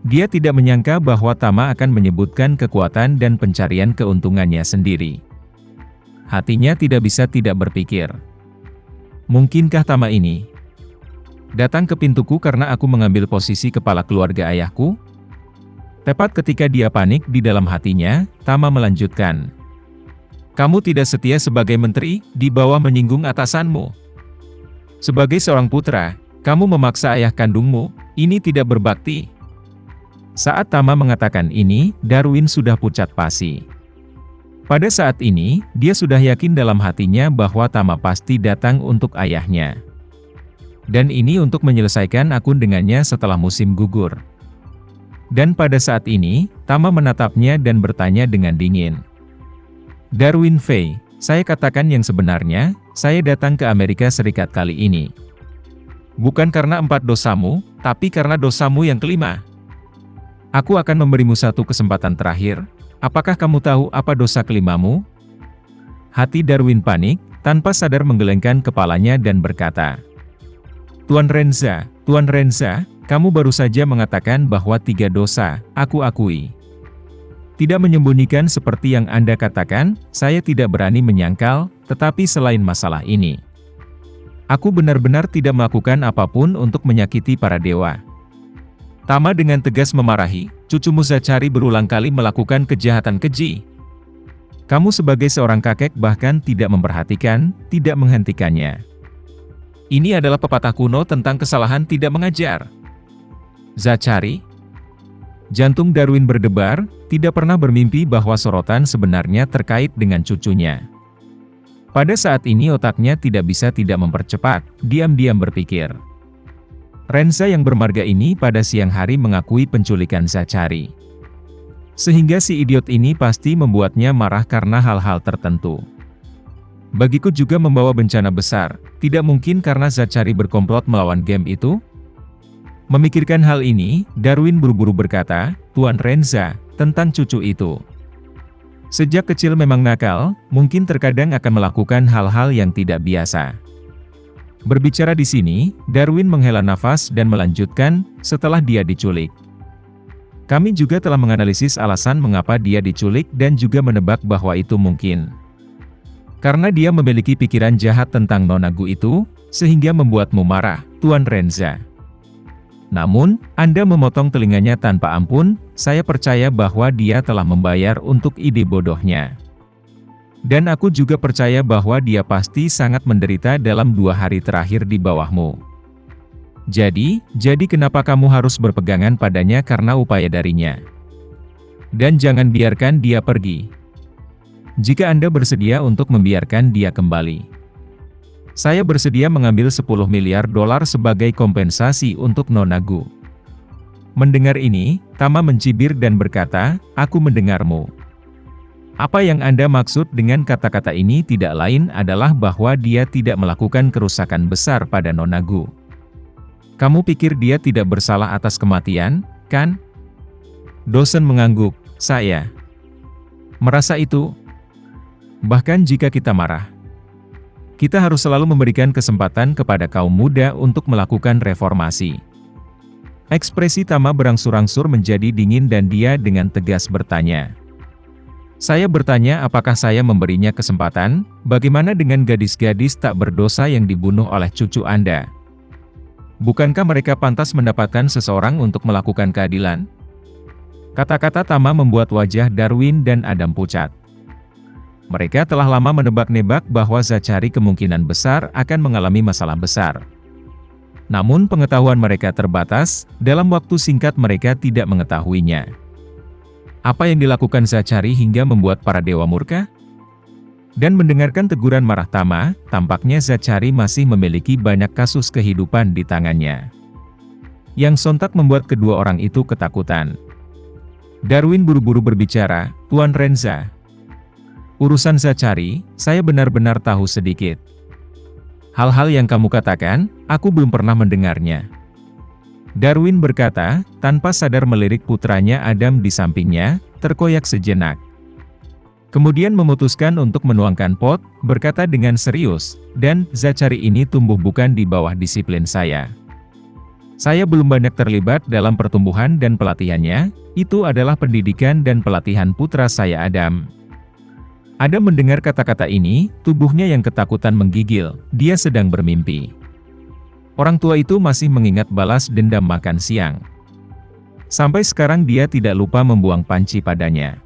Dia tidak menyangka bahwa Tama akan menyebutkan kekuatan dan pencarian keuntungannya sendiri. Hatinya tidak bisa tidak berpikir. Mungkinkah Tama ini datang ke pintuku karena aku mengambil posisi kepala keluarga ayahku? Tepat ketika dia panik di dalam hatinya, Tama melanjutkan. Kamu tidak setia sebagai menteri, di bawah menyinggung atasanmu. Sebagai seorang putra, kamu memaksa ayah kandungmu, ini tidak berbakti. Saat Tama mengatakan ini, Darwin sudah pucat pasi. Pada saat ini, dia sudah yakin dalam hatinya bahwa Tama pasti datang untuk ayahnya. Dan ini untuk menyelesaikan akun dengannya setelah musim gugur. Dan pada saat ini, Tama menatapnya dan bertanya dengan dingin. Darwin Fei, saya katakan yang sebenarnya, saya datang ke Amerika Serikat kali ini. Bukan karena 4 dosamu, tapi karena dosamu yang kelima. Aku akan memberimu satu kesempatan terakhir. Apakah kamu tahu apa dosa kelimamu? Hati Darwin panik, tanpa sadar menggelengkan kepalanya dan berkata, Tuan Renza, kamu baru saja mengatakan bahwa 3 dosa, aku akui. Tidak menyembunyikan seperti yang Anda katakan, saya tidak berani menyangkal, tetapi selain masalah ini, aku benar-benar tidak melakukan apapun untuk menyakiti para dewa. Tama dengan tegas memarahi, cucumu Zachary berulang kali melakukan kejahatan keji. Kamu sebagai seorang kakek bahkan tidak memperhatikan, tidak menghentikannya. Ini adalah pepatah kuno tentang kesalahan tidak mengajar. Zachary? Jantung Darwin berdebar, tidak pernah bermimpi bahwa sorotan sebenarnya terkait dengan cucunya. Pada saat ini otaknya tidak bisa tidak mempercepat, diam-diam berpikir. Renza yang bermarga ini pada siang hari mengakui penculikan Zachary. Sehingga si idiot ini pasti membuatnya marah karena hal-hal tertentu. Bagiku juga membawa bencana besar, tidak mungkin karena Zachary berkomplot melawan game itu? Memikirkan hal ini, Darwin buru-buru berkata, Tuan Renza, tentang cucu itu. Sejak kecil memang nakal, mungkin terkadang akan melakukan hal-hal yang tidak biasa. Berbicara di sini, Darwin menghela nafas dan melanjutkan, setelah dia diculik. Kami juga telah menganalisis alasan mengapa dia diculik dan juga menebak bahwa itu mungkin karena dia memiliki pikiran jahat tentang Nona Gu itu, sehingga membuatmu marah, Tuan Renza. Namun, Anda memotong telinganya tanpa ampun, saya percaya bahwa dia telah membayar untuk ide bodohnya. Dan aku juga percaya bahwa dia pasti sangat menderita dalam 2 hari terakhir di bawahmu. Jadi kenapa kamu harus berpegangan padanya karena upaya darinya? Dan jangan biarkan dia pergi. Jika Anda bersedia untuk membiarkan dia kembali, saya bersedia mengambil 10 miliar dolar sebagai kompensasi untuk Nona Gu. Mendengar ini, Tama mencibir dan berkata, aku mendengarmu. Apa yang Anda maksud dengan kata-kata ini tidak lain adalah bahwa dia tidak melakukan kerusakan besar pada Nona Gu. Kamu pikir dia tidak bersalah atas kematian, kan? Dosen mengangguk, saya merasa itu. Bahkan jika kita marah, kita harus selalu memberikan kesempatan kepada kaum muda untuk melakukan reformasi. Ekspresi Tama berangsur-angsur menjadi dingin dan dia dengan tegas bertanya. Saya bertanya apakah saya memberinya kesempatan, bagaimana dengan gadis-gadis tak berdosa yang dibunuh oleh cucu Anda? Bukankah mereka pantas mendapatkan seseorang untuk melakukan keadilan? Kata-kata Tama membuat wajah Darwin dan Adam pucat. Mereka telah lama menebak-nebak bahwa Zachary kemungkinan besar akan mengalami masalah besar. Namun pengetahuan mereka terbatas, dalam waktu singkat mereka tidak mengetahuinya. Apa yang dilakukan Zachary hingga membuat para dewa murka? Dan mendengarkan teguran marah Tama, tampaknya Zachary masih memiliki banyak kasus kehidupan di tangannya. Yang sontak membuat kedua orang itu ketakutan. Darwin buru-buru berbicara, Tuan Renza. Urusan Zachary, saya benar-benar tahu sedikit. Hal-hal yang kamu katakan, aku belum pernah mendengarnya. Darwin berkata, tanpa sadar melirik putranya Adam di sampingnya, terkoyak sejenak. Kemudian memutuskan untuk menuangkan pot, berkata dengan serius, dan Zachary ini tumbuh bukan di bawah disiplin saya. Saya belum banyak terlibat dalam pertumbuhan dan pelatihannya, itu adalah pendidikan dan pelatihan putra saya Adam. Adam mendengar kata-kata ini, tubuhnya yang ketakutan menggigil, dia sedang bermimpi. Orang tua itu masih mengingat balas dendam makan siang. Sampai sekarang dia tidak lupa membuang panci padanya.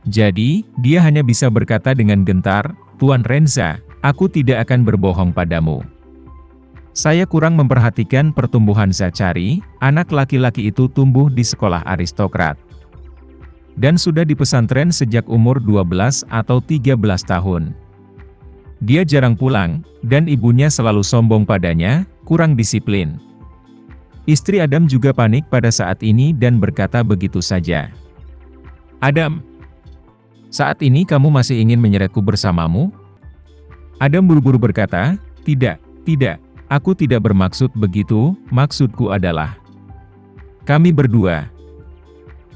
Jadi, dia hanya bisa berkata dengan gentar, "Tuan Renza, aku tidak akan berbohong padamu. Saya kurang memperhatikan pertumbuhan Zachary, anak laki-laki itu tumbuh di sekolah aristokrat. Dan sudah di pesantren sejak umur 12 atau 13 tahun. Dia jarang pulang, dan ibunya selalu sombong padanya, kurang disiplin." Istri Adam juga panik pada saat ini dan berkata begitu saja. "Adam, saat ini kamu masih ingin menyeretku bersamamu?" Adam buru-buru berkata, tidak, aku tidak bermaksud begitu, maksudku adalah kami berdua.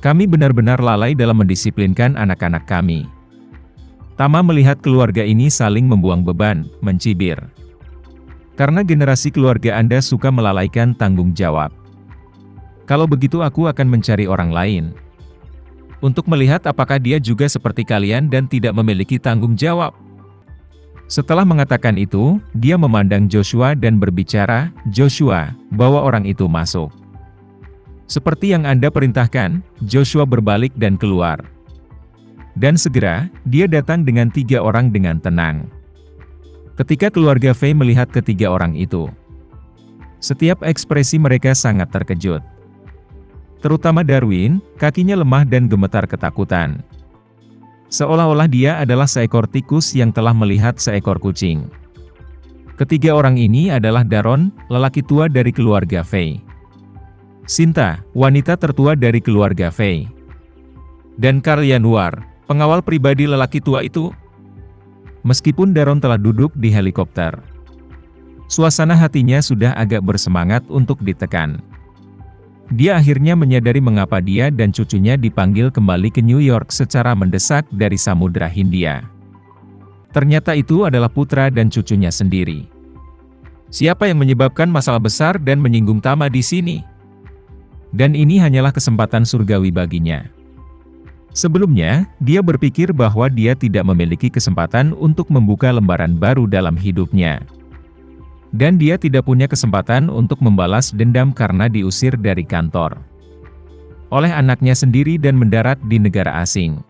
Kami benar-benar lalai dalam mendisiplinkan anak-anak kami. Tama melihat keluarga ini saling membuang beban, mencibir. Karena generasi keluarga Anda suka melalaikan tanggung jawab. Kalau begitu aku akan mencari orang lain. Untuk melihat apakah dia juga seperti kalian dan tidak memiliki tanggung jawab. Setelah mengatakan itu, dia memandang Joshua dan berbicara, "Joshua, bawa orang itu masuk." Seperti yang Anda perintahkan, Joshua berbalik dan keluar. Dan segera, dia datang dengan 3 orang dengan tenang. Ketika keluarga Faye melihat ketiga orang itu, setiap ekspresi mereka sangat terkejut. Terutama Darwin, kakinya lemah dan gemetar ketakutan. Seolah-olah dia adalah seekor tikus yang telah melihat seekor kucing. Ketiga orang ini adalah Daron, lelaki tua dari keluarga Faye. Sinta, wanita tertua dari keluarga Faye. Dan Karl Yanuar, pengawal pribadi lelaki tua itu. Meskipun Daron telah duduk di helikopter, suasana hatinya sudah agak bersemangat untuk ditekan. Dia akhirnya menyadari mengapa dia dan cucunya dipanggil kembali ke New York secara mendesak dari Samudra Hindia. Ternyata itu adalah putra dan cucunya sendiri. Siapa yang menyebabkan masalah besar dan menyinggung Tama di sini? Dan ini hanyalah kesempatan surgawi baginya. Sebelumnya, dia berpikir bahwa dia tidak memiliki kesempatan untuk membuka lembaran baru dalam hidupnya. Dan dia tidak punya kesempatan untuk membalas dendam karena diusir dari kantor oleh anaknya sendiri dan mendarat di negara asing.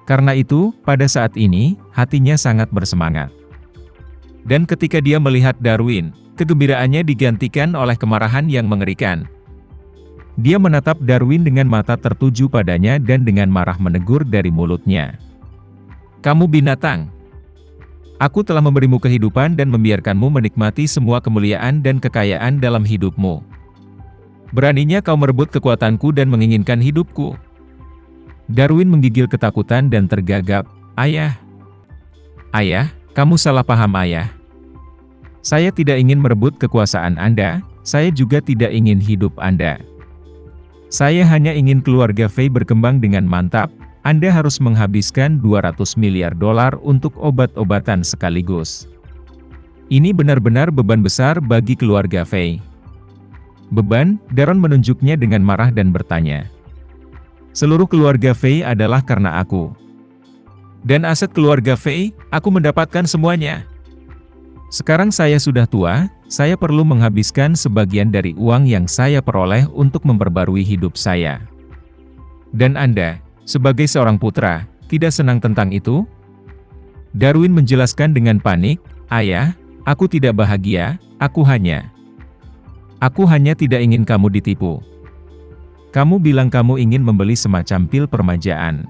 Karena itu, pada saat ini, hatinya sangat bersemangat. Dan ketika dia melihat Darwin, kegembiraannya digantikan oleh kemarahan yang mengerikan. Dia menatap Darwin dengan mata tertuju padanya dan dengan marah menegur dari mulutnya. "Kamu binatang! Aku telah memberimu kehidupan dan membiarkanmu menikmati semua kemuliaan dan kekayaan dalam hidupmu. Beraninya kau merebut kekuatanku dan menginginkan hidupku." Darwin menggigil ketakutan dan tergagap. "Ayah. Ayah, kamu salah paham ayah. Saya tidak ingin merebut kekuasaan Anda, saya juga tidak ingin hidup Anda. Saya hanya ingin keluarga Faye berkembang dengan mantap. Anda harus menghabiskan $200 miliar untuk obat-obatan sekaligus. Ini benar-benar beban besar bagi keluarga Faye." "Beban?" Daron menunjuknya dengan marah dan bertanya. "Seluruh keluarga Faye adalah karena aku. Dan aset keluarga Faye, aku mendapatkan semuanya. Sekarang saya sudah tua, saya perlu menghabiskan sebagian dari uang yang saya peroleh untuk memperbarui hidup saya. Dan Anda, sebagai seorang putra, tidak senang tentang itu?" Darwin menjelaskan dengan panik, "Ayah, aku tidak bahagia, aku hanya tidak ingin kamu ditipu. Kamu bilang kamu ingin membeli semacam pil permajaan.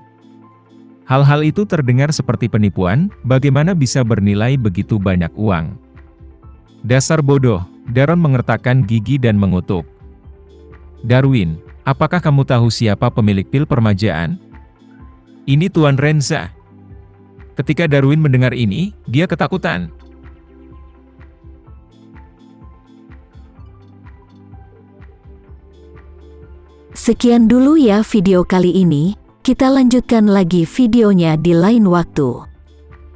Hal-hal itu terdengar seperti penipuan, bagaimana bisa bernilai begitu banyak uang?" "Dasar bodoh," Daron mengertakkan gigi dan mengutuk. "Darwin, apakah kamu tahu siapa pemilik pil permajaan? Ini Tuan Renza." Ketika Darwin mendengar ini, dia ketakutan. Sekian dulu ya video kali ini, kita lanjutkan lagi videonya di lain waktu.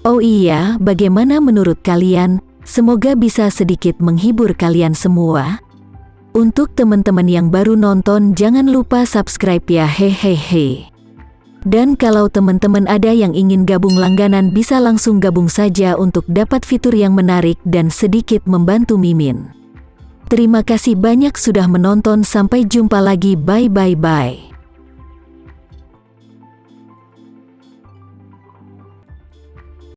Oh iya, bagaimana menurut kalian? Semoga bisa sedikit menghibur kalian semua. Untuk teman-teman yang baru nonton jangan lupa subscribe ya hehehe. Dan kalau teman-teman ada yang ingin gabung langganan bisa langsung gabung saja untuk dapat fitur yang menarik dan sedikit membantu Mimin. Terima kasih banyak sudah menonton, sampai jumpa lagi, bye.